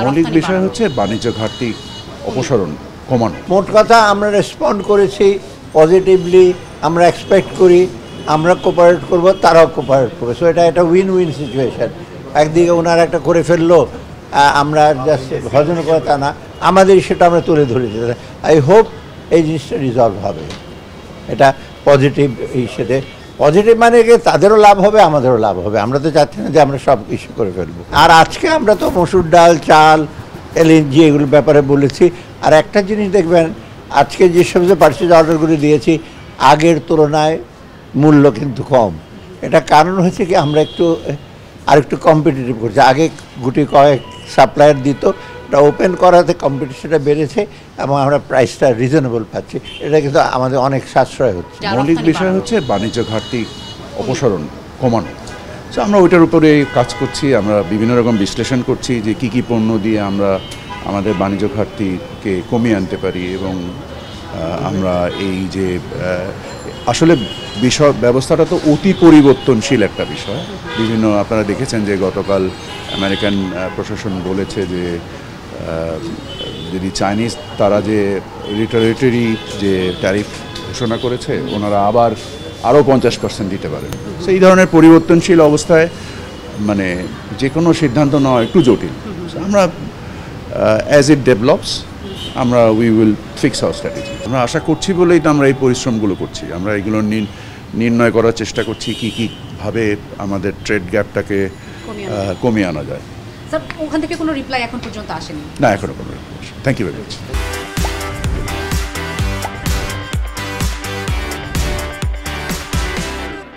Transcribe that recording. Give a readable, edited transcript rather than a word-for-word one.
মৌলিক বিষয় হচ্ছে বাণিজ্য ঘাটতি অপসারণ কমানো। মোট কথা আমরা রেসপন্ড করেছি পজিটিভলি, আমরা এক্সপেক্ট করি আমরা কোপারেট করব, তারাও কোপারেট করবে। সো এটা উইন উইন সিচুয়েশান। একদিকে ওনারা একটা করে ফেললো, আমরা জাস্ট ভজন করা তা না, আমাদের সেটা আমরা তুলে ধরেছি। আই হোপ এই জিনিসটা রিজলভ হবে। এটা পজিটিভ হিসেবে, পজিটিভ মানে কি তাদেরও লাভ হবে আমাদেরও লাভ হবে। আমরা তো চাচ্ছি না যে আমরা সব কিছু করে ফেলবো। আর আজকে আমরা তো মসুর ডাল, চাল, এলএনজি এগুলোর ব্যাপারে বলেছি। আর একটা জিনিস দেখবেন, আজকে যেসব যে পার্সেজ অর্ডারগুলি দিয়েছি আগের তুলনায় মূল্য কিন্তু কম। এটা কারণ হচ্ছে কি আমরা আরেকটু কম্পিটিটিভ করছি। আগে গুটি কয়েক সাপ্লায়ার দিত, এটা ওপেন করাতে কম্পিটিশনটা বেড়েছে এবং আমরা প্রাইসটা রিজনেবল পাচ্ছি। এটা কিন্তু আমাদের অনেক সাশ্রয় হচ্ছে। মৌলিক বিষয় হচ্ছে বাণিজ্য ঘাটতি অপসারণ কমানো। তো আমরা ওইটার উপরে কাজ করছি। আমরা বিভিন্ন রকম বিশ্লেষণ করছি যে কী কী পণ্য দিয়ে আমরা আমাদের বাণিজ্য ঘাটতিকে কমিয়ে আনতে পারি। এবং আমরা এই যে আসলে ব্যবস্থাটা তো অতি পরিবর্তনশীল একটা বিষয়। বিভিন্ন আপনারা দেখেছেন যে গতকাল আমেরিকান প্রশাসন বলেছে যে যদি চাইনিজ তারা যে রিটারেটরি যে ট্যারিফ ঘোষণা করেছে ওনারা আবার আরও 50% দিতে পারেন। সো এই ধরনের পরিবর্তনশীল অবস্থায় মানে যে কোনো সিদ্ধান্ত নেওয়া একটু জটিল। আমরা অ্যাজ ইট ডেভেলপস আমরা we will fix hour strategy. আমরা আশা করছি বলেই তো আমরা এই পরিশ্রমগুলো করছি। আমরা এগুলো নির্ণয় করার চেষ্টা করছি কী কীভাবে আমাদের ট্রেড গ্যাপটাকে কমিয়ে আনা যায়। স্যার, ওখান থেকে কোনো রিপ্লাই এখন পর্যন্ত আসেনি? না, এখনো কোনো reply. Thank you very much.